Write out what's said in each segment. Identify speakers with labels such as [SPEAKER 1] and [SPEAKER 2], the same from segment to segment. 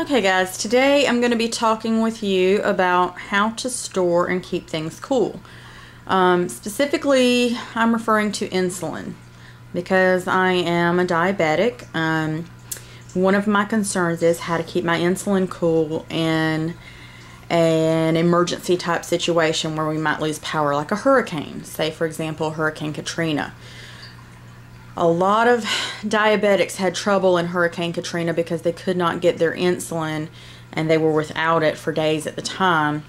[SPEAKER 1] Okay guys, today I'm going to be talking with you about how to store and keep things cool. Specifically, I'm referring to insulin because I am a diabetic. One of my concerns is how to keep my insulin cool in an emergency type situation where we might lose power, like a hurricane. Say for example, Hurricane Katrina. A lot of diabetics had trouble in Hurricane Katrina because they could not get their insulin and they were without it for days at the time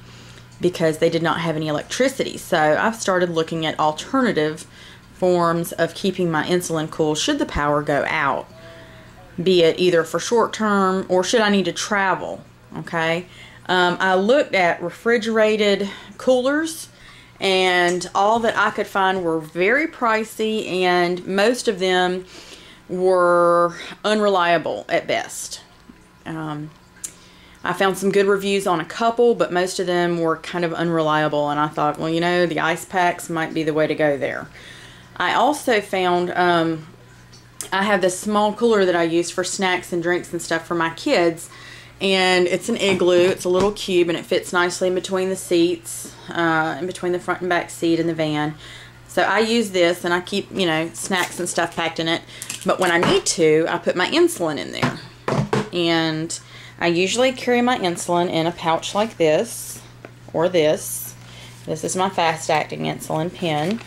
[SPEAKER 1] because they did not have any electricity. So I've started looking at alternative forms of keeping my insulin cool should the power go out, be it either for short term or should I need to travel. Okay, I looked at refrigerated coolers, and all that I could find were very pricey, and most of them were unreliable at best. I found some good reviews on a couple, but most of them were kind of unreliable, and I thought, well, you know, the ice packs might be the way to go there. I also found, I have this small cooler that I use for snacks and drinks and stuff for my kids, and it's an igloo. It's a little cube and it fits nicely in between the seats, in between the front and back seat in the van. So I use this and I keep, you know, snacks and stuff packed in it. But when I need to, I put my insulin in there. And I usually carry my insulin in a pouch like this or this. This is my fast-acting insulin pen.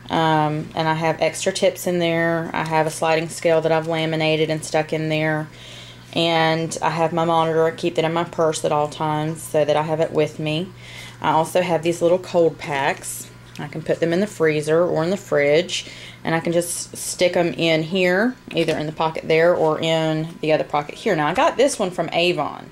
[SPEAKER 1] And I have extra tips in there. I have a sliding scale that I've laminated and stuck in there. And I have my monitor. I keep that in my purse at all times so that I have it with me. I also have these little cold packs. I can put them in the freezer or in the fridge, and I can just stick them in here, either in the pocket there or in the other pocket here. Now I got this one from Avon.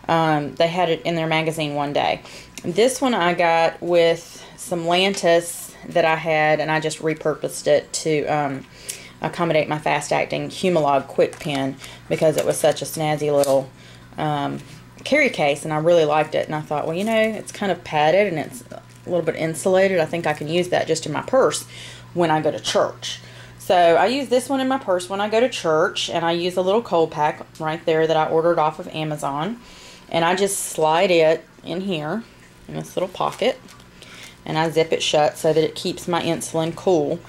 [SPEAKER 1] They had it in their magazine one day. This one I got with some Lantus that I had, and I just repurposed it to accommodate my fast-acting Humalog quick pen because it was such a snazzy little carry case, and I really liked it. And I thought, well, you know, it's kind of padded and it's a little bit insulated. I think I can use that just in my purse when I go to church. So I use this one in my purse when I go to church, and I use a little cold pack right there that I ordered off of Amazon, and I just slide it in here in this little pocket, and I zip it shut so that it keeps my insulin cool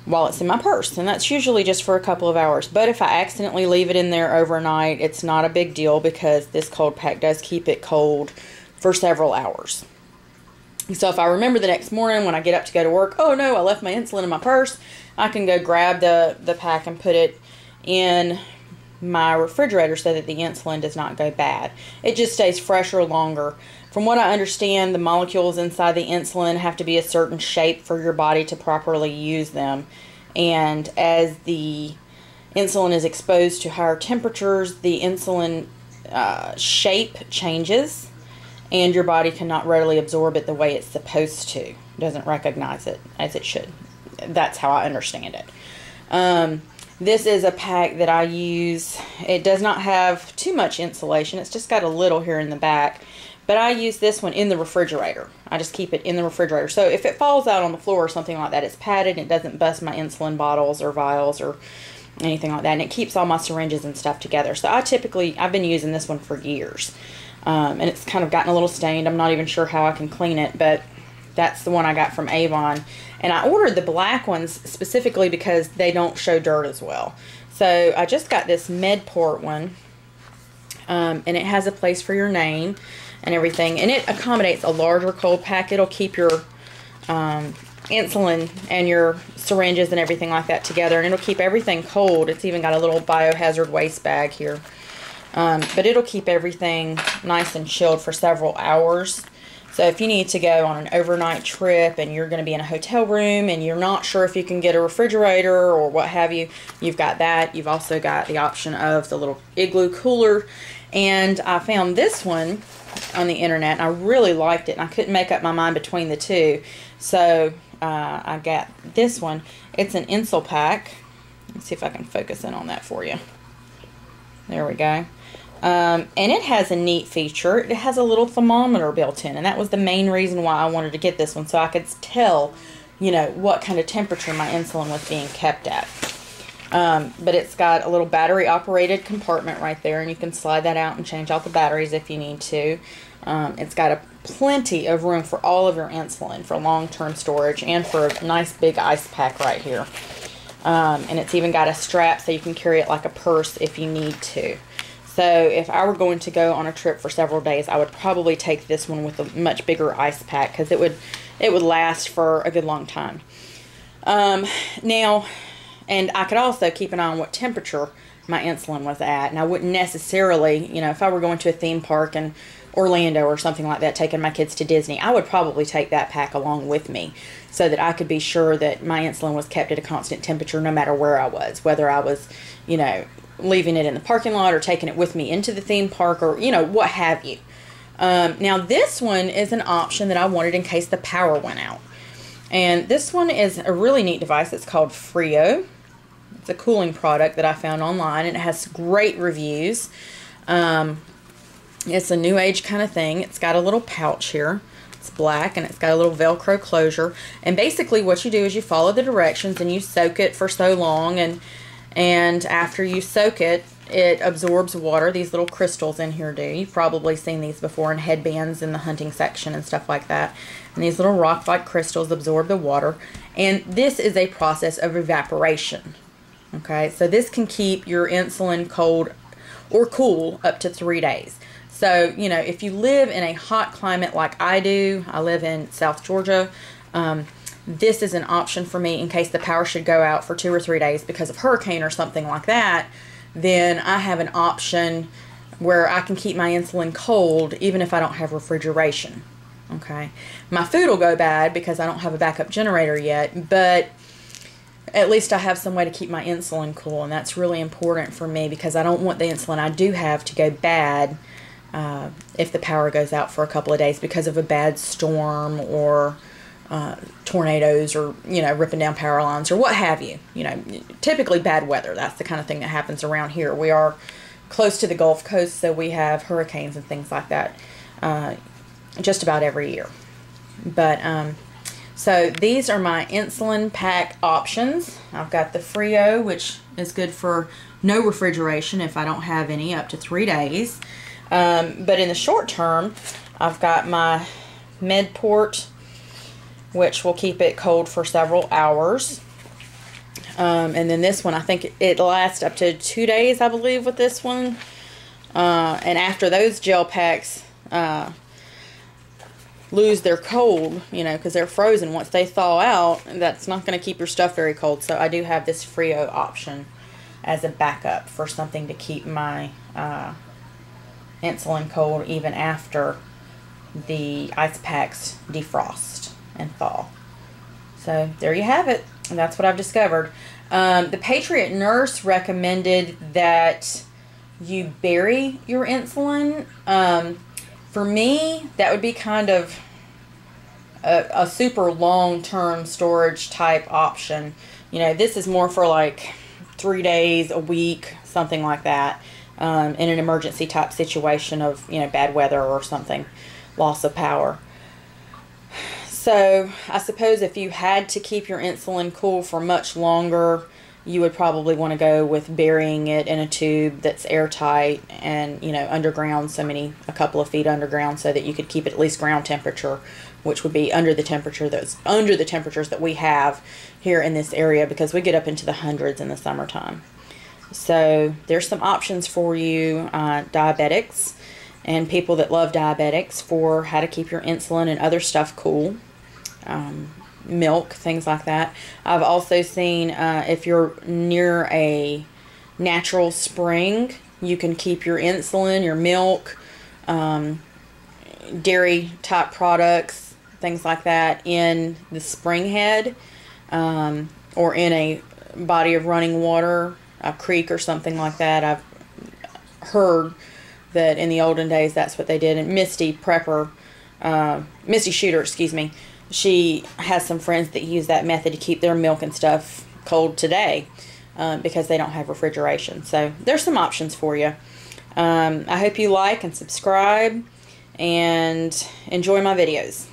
[SPEAKER 1] while it's in my purse, and that's usually just for a couple of hours. But if I accidentally leave it in there overnight, it's not a big deal because this cold pack does keep it cold for several hours. So if I remember the next morning when I get up to go to work, oh no, I left my insulin in my purse, I can go grab the pack and put it in my refrigerator so that the insulin does not go bad. It just stays fresher longer. From what I understand, the molecules inside the insulin have to be a certain shape for your body to properly use them. And as the insulin is exposed to higher temperatures, the insulin shape changes, and your body cannot readily absorb it the way it's supposed to. It doesn't recognize it as it should. That's how I understand it. This is a pack that I use. It does not have too much insulation. It's just got a little here in the back. But I use this one in the refrigerator. I just keep it in the refrigerator. So if it falls out on the floor or something like that, it's padded. It doesn't bust my insulin bottles or vials or anything like that. And it keeps all my syringes and stuff together. So I've been using this one for years. And it's kind of gotten a little stained. I'm not even sure how I can clean it, but that's the one I got from Avon. And I ordered the black ones specifically because they don't show dirt as well. So I just got this Medport one. And it has a place for your name and everything, and it accommodates a larger cold pack. It'll keep your insulin and your syringes and everything like that together, and it'll keep everything cold. It's even got a little biohazard waste bag here, but it'll keep everything nice and chilled for several hours. So if you need to go on an overnight trip and you're going to be in a hotel room and you're not sure if you can get a refrigerator or what have you, you've got that. You've also got the option of the little igloo cooler. And I found this one on the internet, and I really liked it, and I couldn't make up my mind between the two. So I got this one. It's an Insul pack. Let's see if I can focus in on that for you. There we go. And it has a neat feature. It has a little thermometer built in, and that was the main reason why I wanted to get this one, so I could tell, you know, what kind of temperature my insulin was being kept at. But it's got a little battery operated compartment right there, and you can slide that out and change out the batteries if you need to. It's got plenty of room for all of your insulin for long-term storage, and for a nice big ice pack right here. And it's even got a strap so you can carry it like a purse if you need to. So if I were going to go on a trip for several days, I would probably take this one with a much bigger ice pack, because it would last for a good long time. Now, and I could also keep an eye on what temperature my insulin was at, and I wouldn't necessarily, you know, if I were going to a theme park in Orlando or something like that, taking my kids to Disney, I would probably take that pack along with me so that I could be sure that my insulin was kept at a constant temperature no matter where I was, whether I was, you know, leaving it in the parking lot or taking it with me into the theme park, or, you know, what have you. Now this one is an option that I wanted in case the power went out. And this one is a really neat device. It's called Frio. It's a cooling product that I found online, and it has great reviews. It's a new age kind of thing. It's got a little pouch here. It's black, and it's got a little Velcro closure. And basically what you do is you follow the directions and you soak it for so long, and after you soak it, it absorbs water. These little crystals in here do. You've probably seen these before in headbands in the hunting section and stuff like that. And these little rock-like crystals absorb the water. And this is a process of evaporation. Okay, so this can keep your insulin cold or cool up to 3 days. So, you know, if you live in a hot climate like I do, I live in South Georgia, this is an option for me in case the power should go out for 2 or 3 days because of hurricane or something like that. Then I have an option where I can keep my insulin cold even if I don't have refrigeration. Okay, my food will go bad because I don't have a backup generator yet, but at least I have some way to keep my insulin cool, and that's really important for me because I don't want the insulin I do have to go bad if the power goes out for a couple of days because of a bad storm or tornadoes, or, you know, ripping down power lines or what have you. You know, typically bad weather. That's the kind of thing that happens around here. We are close to the Gulf Coast, so we have hurricanes and things like that just about every year. But so these are my insulin pack options. I've got the Frio, which is good for no refrigeration if I don't have any, up to 3 days. But in the short term, I've got my Medport, which will keep it cold for several hours. And then this one, I think it lasts up to 2 days, I believe, with this one. And after those gel packs lose their cold, you know, because they're frozen, once they thaw out, that's not going to keep your stuff very cold. So I do have this Frio option as a backup for something to keep my insulin cold even after the ice packs defrost and thaw. So there you have it. And that's what I've discovered. The Patriot Nurse recommended that you bury your insulin. For me, that would be kind of a super long-term storage type option. You know, this is more for like 3 days, a week, something like that, in an emergency type situation of, you know, bad weather or something, loss of power. So I suppose if you had to keep your insulin cool for much longer, you would probably want to go with burying it in a tube that's airtight and, you know, underground, a couple of feet underground, so that you could keep it at least ground temperature, which would be under the temperature temperatures that we have here in this area, because we get up into the hundreds in the summertime. So there's some options for you diabetics and people that love diabetics for how to keep your insulin and other stuff cool. Milk, things like that. I've also seen if you're near a natural spring, you can keep your insulin, your milk, dairy type products, things like that in the spring head, or in a body of running water, a creek or something like that. I've heard that in the olden days that's what they did. And Misty Shooter, excuse me, she has some friends that use that method to keep their milk and stuff cold today, because they don't have refrigeration. So there's some options for you. I hope you like and subscribe and enjoy my videos.